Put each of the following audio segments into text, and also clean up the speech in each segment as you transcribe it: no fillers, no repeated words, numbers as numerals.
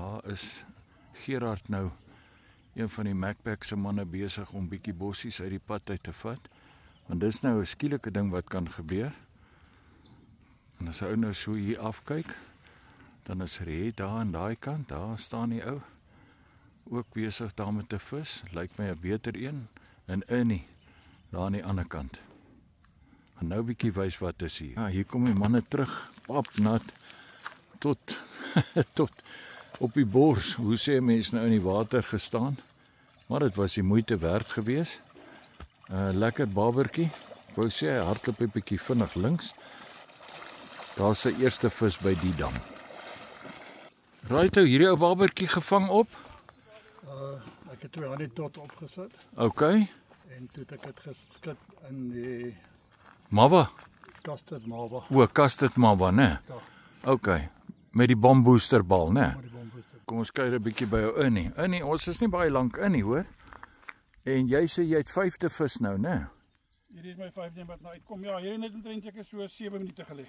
daar is Gerard nou, een van die Macpac se manne besig om bietjie bossies uit die pad uit te vat. Want dis nou 'n skielike ding wat kan gebeur. En as 'n ou nou so hier afkyk, dan is Red daar aan daai kant, daar staan die ou. Ook besig daar met 'n vis, lyk my 'n beter een. En Ernie, daar aan die ander kant. En nou bietjie wys wat is hier. Ja, hier kom die manne terug, papnat, tot, tot op die bors. Hoe sê mense nou in die water gestaan? Maar dit was die moeite werd geweest. Lekker babertjie. Ek wou sê, hy hardloop 'n bietjie vinnig links. Daar's sy eerste vis by die dam. Right, hierdie ou babertjie gevang op? Ek het 2 aan die tot opgesit. OK. En toe het ek dit geskit in die Mava? custard mava. O, custard mava, né? Ja. OK. Met die bamboosterbal, né? Maar die bamboester. Kom ons kyk 'n bietjie by jou Ernie. Ernie, ons is nie baie lank in nie, hoor. En jy sê jy het 5de vis nou, né? Hierdie is my 5de wat nou uitkom. Ja, hierdie net omtrent ek is so 7 minute gelê.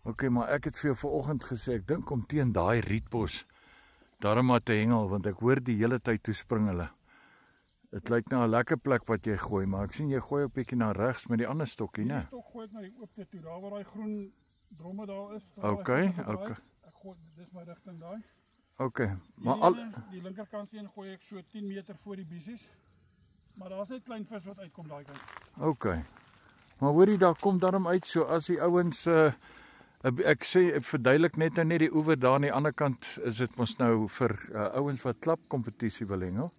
OK, maar ek het vir jou vanoggend gesê ek dink om teen daai rietbos daarom maar te hengel, want ek hoor die hele tyd toe spring hulle. Dit lyk na 'n lekker plek wat jy gooi, maar ek sien jy gooi 'n bietjie na regs met die ander stokkie, né? Ek gooi dit na die oopte toe, daar waar daai groen dromme daar is. OK. Ek gooi dis my rigting daai. OK. Maar al Die linkerkant sien gooi ek so 10 meter voor die bissies. Maar daar's net klein vis wat uitkom daai kant. OK. Maar hoorie, daar kom daarom uit so as die ouens ek sê ek verduidelik net nou net die oewer daar aan die ander kant is dit mos nou vir ouens wat klapkompetisie wil hengel.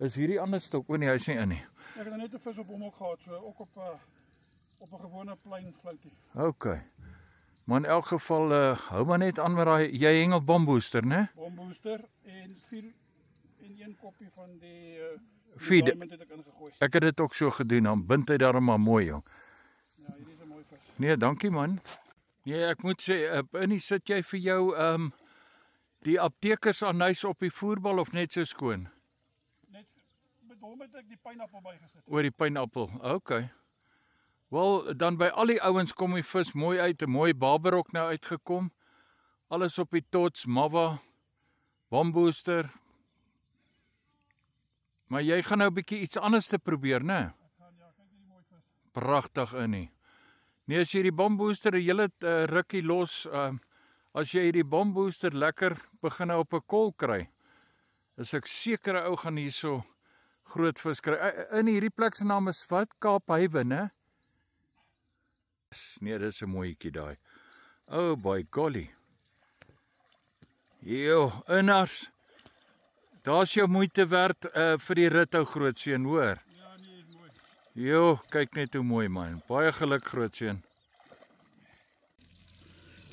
Is hierdie ander stok o nee, hy sê in nie. Ek het net 'n vis op hom ook gehad, so ook op 'n gewone plein floutie. OK. Maar in elk geval hou maar net aan met daai jy hengel bambooster, né? Bambooster en 1 koppie van die Feed. diamond het ek ingegooi. Ek het dit ook so gedoen, dan bind hy daarom maar mooi, jong. Ja, hierdie is 'n mooi vis. Nee, dankie man. Nee, ek moet sê, Innie, sit jy vir jou die aptekers aanhuis op die voerbal of net so skoon? Net met hom het ek die pineappel bygesit. Oor die pineappel. OK. Wel, dan by al die ouens kom die vis mooi uit, 'n mooi baberok nou uitgekom. Alles op die tots, mava, bambooster. Maar jy gaan nou 'n bietjie iets anders te probeer, né? Ek gaan ja, kyk hierdie mooi vis. Pragtig Innie. Nee, as jy die bambooster 'n hele rukkie los, as jy hierdie bambooster lekker begin op 'n kol kry, is ek seker 'n ou gaan hierso groot vis kry. In hierdie plek se naam is wat? Kaaphaven, né? Nee, dis 'n mooietjie daai. Oh by golly. Jo, inners. Daar's jou moeite werd vir die rit ou grootseun, hoor. Ja, nee, is mooi. Jo, kyk net hoe mooi man. Baie geluk grootseun.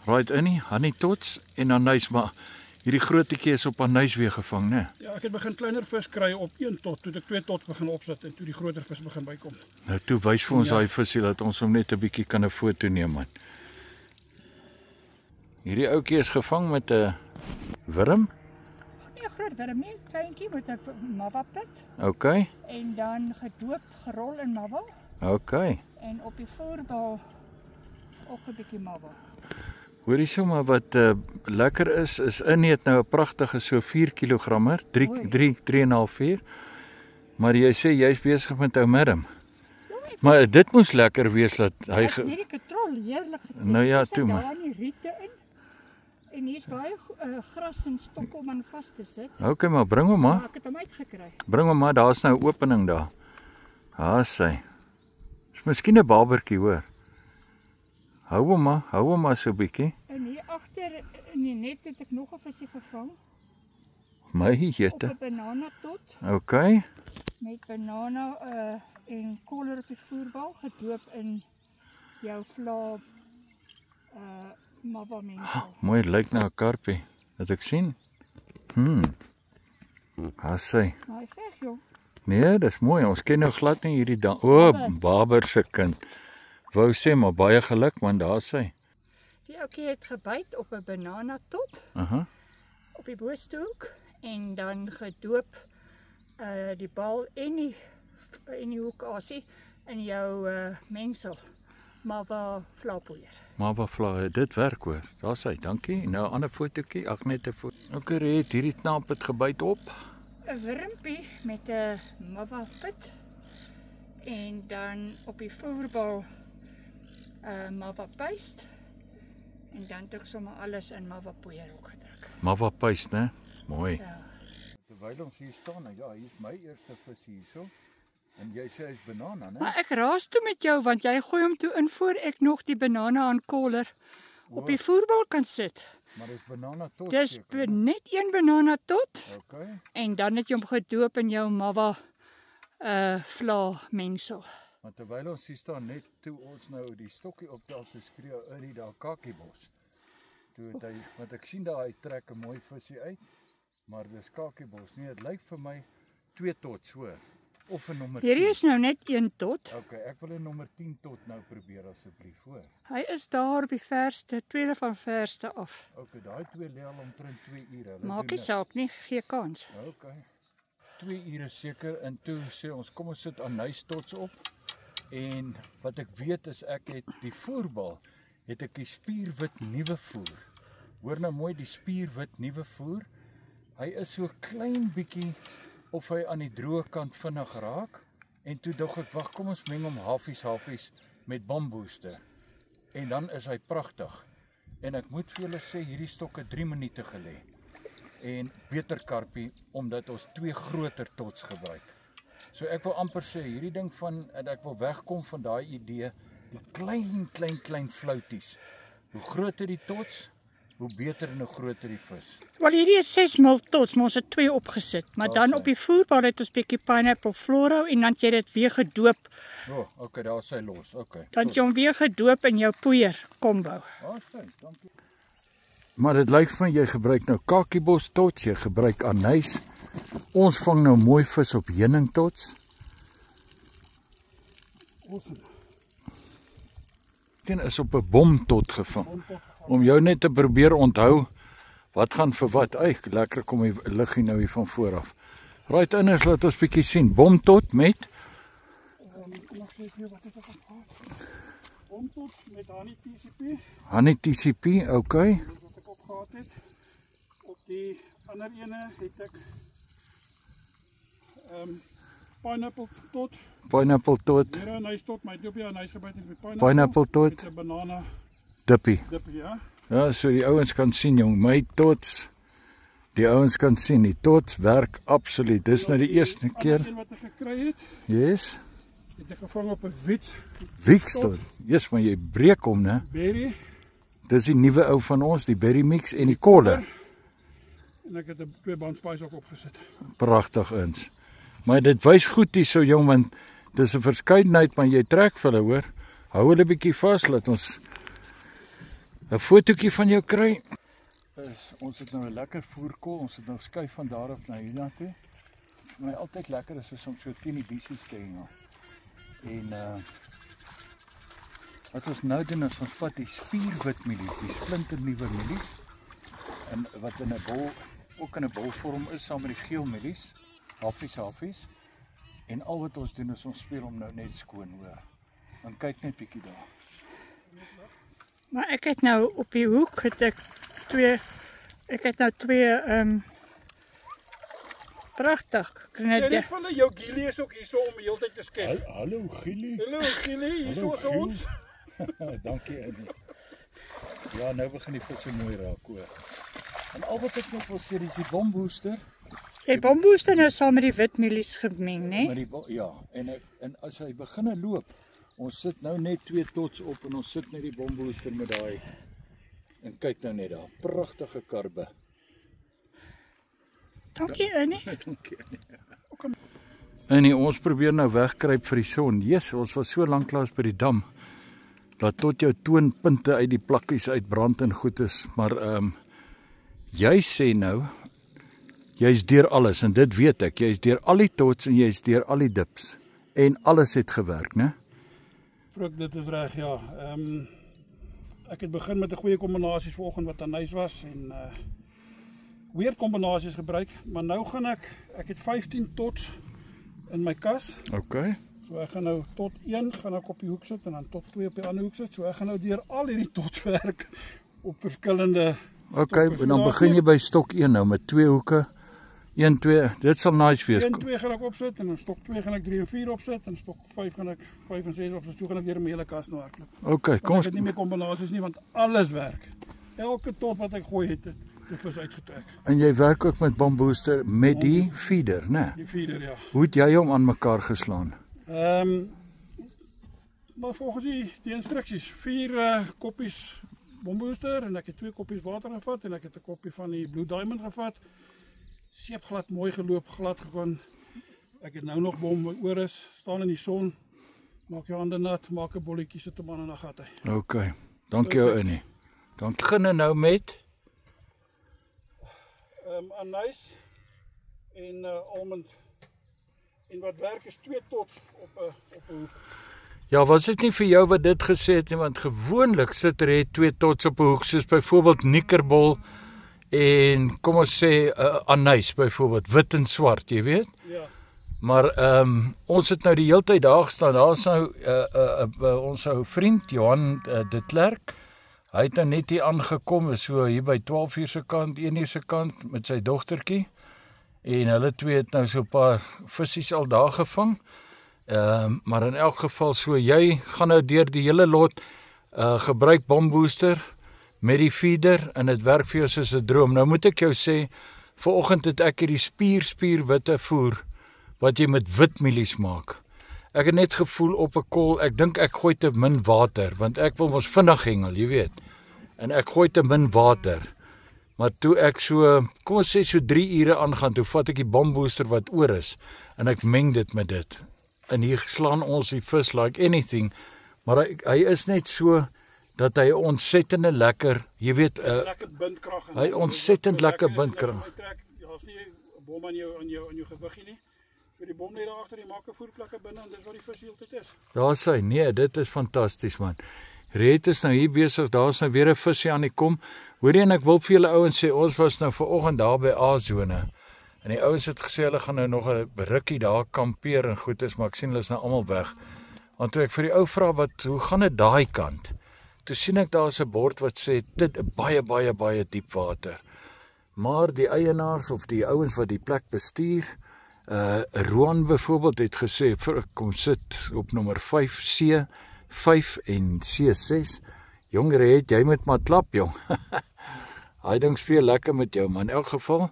Right Innie, Hannie tots en Anys, maar hierdie grootetjie is op Anys weer gevang, né? Ja, ek het begin kleiner vis kry op 1 tot, toe ek 2 tot begin opsit en toe die groter vis begin bykom. Nou toe wys vir ons Ja. daai visie dat ons hom net 'n bietjie kan 'n foto neem man. Hierdie ouetjie is gevang met 'n wurm. Nee, groot wurm nie, kleintjie met 'n mava pit OK. en dan gedoop, gerol in mava OK. en op die voorbal ook 'n bietjie mava. Hoorie sommer wat lekker is Innie het nou 'n pragtige so 4 kg, 3,5 4. Maar jy sê jy's besig met ou madam. Maar dit moes lekker wees dat hy Hierdie katrol heerlik getrek. Nou ja, Sit toe maar. daar in die riete in. En hier's baie gras en stokke om aan vas te sit. OK, maar bring hom maar. Maar ek het hom uitgekry. Bring hom maar, daar's nou 'n opening daar. Daar sy. Dis miskien 'n babertjie, hoor. Hou hom maar so 'n bietjie. En hier agter in die net het ek nog 'n visie gevang. My Op jette. 'n banana tot OK. met banana en koller op die voerbal gedoop in jou vla mava mengsel. Mooi, lyk na 'n karpie. Wat ek sien. Daar sy. Maar hy veg jong. Nee, dis mooi. Ons ken nou glad nie hierdie Baber se kind. Wou sê maar baie geluk man, daar sy. Die ouetjie het gebyt op 'n banana tot op die boonste hoek en dan gedoop die bal en die hoek asie in jou mengsel mava vlaapoeier. Mava vlagge, dit werk hoor. Daar's hy, dankie. Nou 'n ander fotootjie, ag net 'n foto. Okay, Red, hierdie knaap het gebyt op. 'n wurmpie met 'n mava pit en dan op die voerbal mava paste en dan het ek sommer alles in mava poeier ook gedruk. Mava paste, né? Mooi. Ja. Terwyl ons hier staan, ja, hier is my eerste vis hierso. En jy sê hy's banana, né? Maar ek raas toe met jou want jy gooi hom toe in voor ek nog die banane aan koller op die voerbal kan sit. Maar dis banana tot. Dis net een banana tot. Okay. En dan het jy hom gedoop in jou mava vla mengsel. Maar terwyl ons hier staan, net toe ons nou die stokkie optel te skree in daar kakiebos. Toe het hy, want ek sien daar hy trek 'n mooi visie uit, maar dis kakiebos. Nee, dit lyk vir my 2 tots hoor. Of 'n nommer 10. Hierdie is nou net 1 tot. Okay, ek wil 'n nommer 10 tot nou probeer asseblief hoor. Hy is daar op die verste, tweede van verste af. Okay, daai 2 lê al omtrent 2 ure. Maak nie saak nie, gee kans. Okay. 2 ure seker en toe sê ons kom ons sit anys tots op. En wat ek weet is ek het die voerbal, het ek die spierwit nuwe voer. Hoor nou mooi die spierwit nuwe voer. Hy is so klein bietjie of hy aan die droë kant vinnig raak. En toe dog ek, wag, kom ons meng hom halfies met bambooster. En dan is hy pragtig. En ek moet vir julle sê hierdie stok het 3 minute gelê. En beter karpie omdat ons 2 groter tots gebruik. So ek wil amper sê hierdie ding van en ek wil wegkom van daai idee, die klein flouties. Hoe groter die tots, hoe beter en hoe groter die vis. Wel hierdie is 6 mil tots, maar ons het 2 opgesit. Maar dan op die voerbal het ons bietjie pineapple floro en dan het jy dit weer gedoop. O, okay, daar is sy los. Okay. Dan het jy hom weer gedoop in jou poeier kombo. Fyn, dankie. Maar dit lyk vir my jy gebruik nou kakiebos tots, jy gebruik anys. Ons vang nou mooi vis op heuning tots. Dit is op 'n bom tot gevang. Om jou net te probeer onthou wat gaan vir wat. Ai, lekker kom die liggie nou hier van voor af. Right inners laat ons bietjie sien. Bom tot met Bom tot met honey TCP. honey TCP, okay. Wat ek opgehad het. Op die ander ene het ek pineapple tot. Pineapple tot. Weer 'n anys tot, my het op die anys gebyt met Pineapple tot. Met 'n banana Dippie. ja. Ja, so die ouens kan sien jong, my tots. Die ouens kan sien, die tots werk absoluut. Dis nou die eerste keer. Een wat ek gekry het, Yes. het ek gevang op 'n Wiekstot. Yes, maar jy breek hom, né? berry Dis die nuwe ou van ons, die berry mix en die kolle. en ek het 'n 2 band spice ook opgesit. Pragtig ins. Maar dit wys goed hierso jong, want dis 'n verskeidenheid, maar jy trek vir hulle, hoor. Hou hulle bietjie vas, laat ons 'n fotootjie van jou kry. Ons het nou 'n lekker voerkol, ons het nou skuif van daar af na hiernatoe. Vir my altyd lekker is om so teen die bissies te hengel. En wat ons nou doen is ons vat die spierwit mielies, die splinternuwe mielies, en wat in 'n bol, ook in 'n bolvorm is saam met die geel mielies, halfies. En al wat ons doen is ons speel hom nou net skoon, hoor. En kyk net bietjie daar. Maar ek het nou op die hoek het ek twee pragtig. Sê net vir hulle jou Gielie is ook hierso om die hele tyd te skep. Hallo Gielie. Hallo Gielie, hierso is ons. Dankie Annie. Ja, nou begin die visse mooi raak, hoor. En al wat ek nog wil sê, dis die bombooster. Die bombooster nou saam met die wit mielies gemeng, né? Ja, en as hy begine loop, ons sit nou net 2 tots op en ons sit net die bombooster met daai. En kyk nou net daar, pragtige karbe. Dankie Annie. Dankie Annie. Ons probeer nou wegkruip vir die son. Jesus, ons was so lanklaas by die dam. Laat tot jou toonpunte uit die plakkies uitbrand en goed is, maar jy sê nou jy's deur alles en dit weet ek. Jy's deur al die tots en jy's deur al die dips en alles het gewerk, né? Vroeg, dit is reg, ja. Ek het begin met 'n goeie kombinasies vanoggend wat anys was en weer kombinasies gebruik, maar nou gaan ek het 15 tots in my kas. Okay. So ek gaan nou tot 1 gaan ek op die hoek sit en dan tot 2 op die ander hoek sit. So ek gaan nou deur al hierdie tots werk op verskillende Okay, en dan begin jy by stok 1 nou met 2 hoeke. 1, 2, dit sal nice wees. 1, 2 gaan ek opsit en dan stok 2 gaan ek 3 en 4 opsit en stok 5 gaan ek 5 en 6 opsit. So gaan ek deur my hele kas nou hardloop. Okay, kom Ek ons het nie meer kombinasies nie want alles werk. Elke tot wat ek gooi het die vis uitgetrek. en jy werk ook met bamboester met die feeder, né? Die feeder, ja. Hoe het jy hom aan mekaar geslaan? Maar volgens die instruksies, 4 koppies bamboester en ek het 2 koppies water gevat en ek het 'n koppie van die Blue Diamond gevat. Seep glad mooi geloop, glad gegaan. Ek het nou nog bom oor is, staan in die son. Maak jou hande nat, maak 'n bolletjie sit hom aan in 'n gat hy. Okay, dankie jou Annie. Dan begin nou met Anys en almond. En wat werk is 2 tots op 'n hoek. ja, was dit nie vir jou wat dit gesê het nie, want gewoonlik sit er 2 tots op 'n hoek, soos byvoorbeeld nikkerbol en kom ons sê anys byvoorbeeld, wit en swart, jy weet. Ja. Maar ons het nou die hele tyd daar gestaan. Daar's nou ons ou vriend Johan de Klerk. Hy het nou net hier aangekom, is so hier by 12 uur se kant, 1 uur se kant met sy dogtertjie. En hulle twee het nou so 'n paar vissies al daar gevang. Maar in elk geval so, jy gaan nou deur die hele lot gebruik bamboester met die feeder en dit werk vir jou soos 'n droom. Nou moet ek jou sê, vanoggend het ek hierdie spierwitte voer wat jy met witmielies maak. Ek het net gevoel op 'n kol, ek dink ek gooi te min water, want ek wil mos vinnig hengel, jy weet. En ek gooi te min water. Maar toe ek so, kom ons sê so 3 ure aangaan, toe vat ek die bamboester wat oor is en ek meng dit met dit. En hier slaan ons die vis like anything, maar hy is net so dat hy ontsettende lekker, jy weet, lekker bindkrag. Hy ontsettend lekker bindkrag. Daar's nie 'n bom aan jou gewiggie nie. Vir die bom net daar agter, jy maak 'n voerplekke binne en dis wat die vis heeltyd is. Daar's hy. Nee, dit is fantasties man. Red is nou hier besig, daar's nou weer 'n visie aan die kom. Hoorie, en ek wil vir julle ouens sê, ons was nou vanoggend daar by A-sone. En die ouens het gesê hulle gaan nou nog 'n rukkie daar kampeer en goed is, maar ek sien hulle is nou almal weg. Want toe ek vir die ou vra hoe gaan dit daai kant? Toe sien ek daar's 'n bord wat sê dit baie diep water. Maar die eienaars of die ouens wat die plek bestuur, Roan byvoorbeeld het gesê kom sit op nommer 5C, 5 en C6. Jong Red, jy moet maar klap jong. Hy dink speel lekker met jou, maar in elk geval.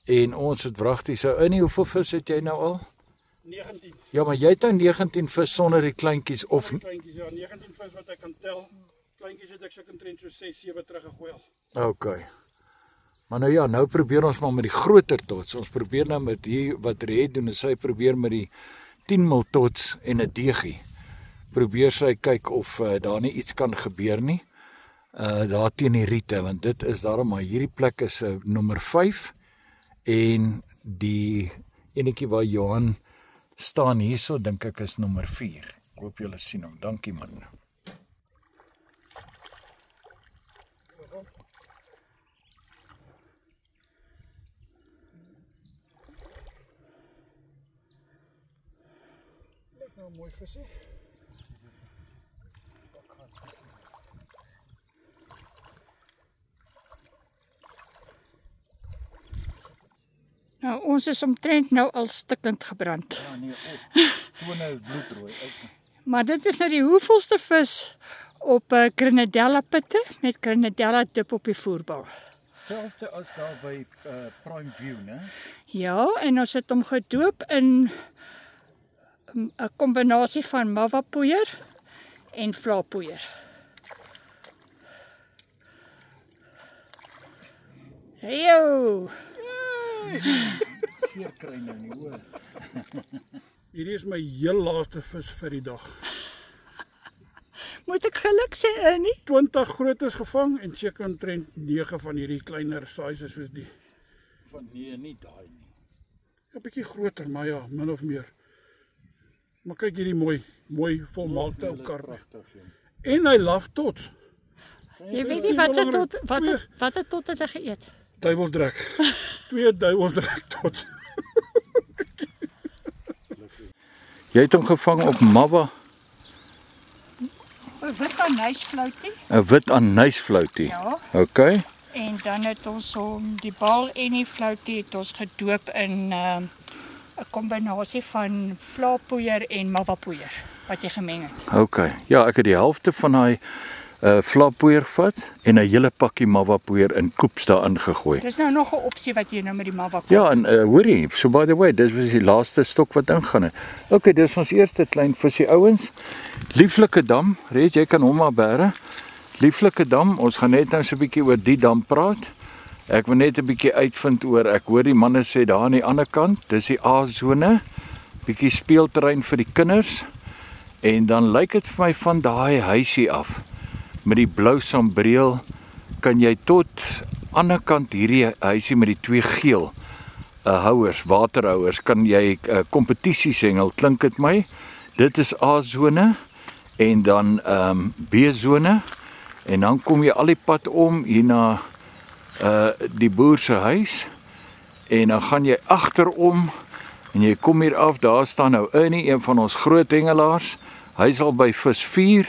En ons het wragtig so in. Hoeveel vis het jy nou al? 19. Ja, maar jy het nou 19 vis sonder die kleintjies of kleintjies, ja, 19 vis wat ek kan tel. Kleintjies het ek seker omtrent so 6, 7 teruggegooi al. Okay. Maar nou ja, nou probeer ons maar met die groter tots. Ons probeer nou met hier wat Red doen, is sy probeer met die 10 mil tots en 'n deegie. Probeer sy kyk of daar nie iets kan gebeur nie. Daar teen die riete, want dit is daarom maar hierdie plek is nommer 5 en die enetjie waar Johan staan hierso dink ek is nommer 4. Ek hoop julle sien hom. Dankie man. Mooi visie. Nou, ons is omtrent nou al stikkend gebrand. Ja nee, tone is bloedrooi. Maar dit is nou die hoeveelste vis op Grenadella pitte met Grenadella dip op die voerbal. Selfde as daar by Prime View, né? Ja, en ons het hom gedoop in 'n kombinasie van mavapoeier en vlaapoeier. Heyo! Seer kry nou nie, hoor. Hierdie is my heel laaste vis vir die dag. Moet ek geluk sê, Annie? 20 grootes gevang en seker omtrent 9 van hierdie kleiner sizes soos die. Van nee, nie daai nie. 'n Bietjie groter, maar ja, min of meer. Maar kyk hierdie mooi volmaakte ou karpe. En hy laf tot. Jy weet nie wat het tot het hy geëet? Duivelsdrek. 2 duivelsdrek tot. Jy het hom gevang op mawwa, 'n wit anysfloutie. 'n wit anysfloutie. Ja. OK. En dan het ons hom die bal en die floutie het ons gedoop in 'n kombinasie van vlaapoeier en mawwapoeier wat jy gemeng het. OK. Ja, ek het die helfte van daai vlaapoeier vat en 'n hele pakkie mawwapoeier in koeps daarin gegooi. Dis nou nog 'n opsie wat jy nou met die mawwa kan. Ja, en hoorie, so by the way, dis was die laaste stok wat ingaan het. OK, dis ons eerste klein visie ouens. Lieflike dam, Red, jy kan hom maar bære. Lieflike dam, ons gaan net nou so 'n bietjie oor die dam praat. Ek wil net 'n bietjie uitvind oor, ek hoor die manne sê daar aan die ander kant, dis die A-sone, bietjie speelterrein vir die kinders. En dan lyk dit vir my van daai huisie af, met die blou sambreel, kan jy tot ander kant hierdie huisie met die twee geel houers, waterhouers, kan jy kompetisies hengel, klink dit my. Dit is A-sone en dan B-sone en dan kom jy al die pad om hier na die boer se huis en dan gaan jy agterom en jy kom hier af, daar staan nou Ernie, een van ons groot hengelaars. Hy sal by vis 4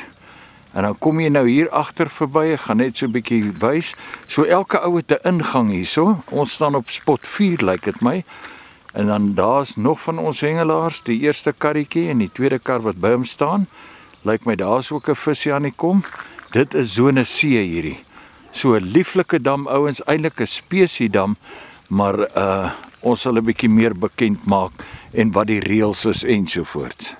en dan kom jy nou hier agter verby, ek gaan net so 'n bietjie wys. So elke ou het 'n ingang hierso. Ons staan op spot 4 lyk dit my. En dan daar's nog van ons hengelaars, die eerste karretjie en die tweede kar wat by hom staan. Lyk my daar's ook 'n visie aan die kom. Dit is sone C hierdie. So 'n lieflike dam ouens, eintlik 'n spesiedam, maar ons sal 'n bietjie meer bekend maak en wat die reëls is ensovoorts.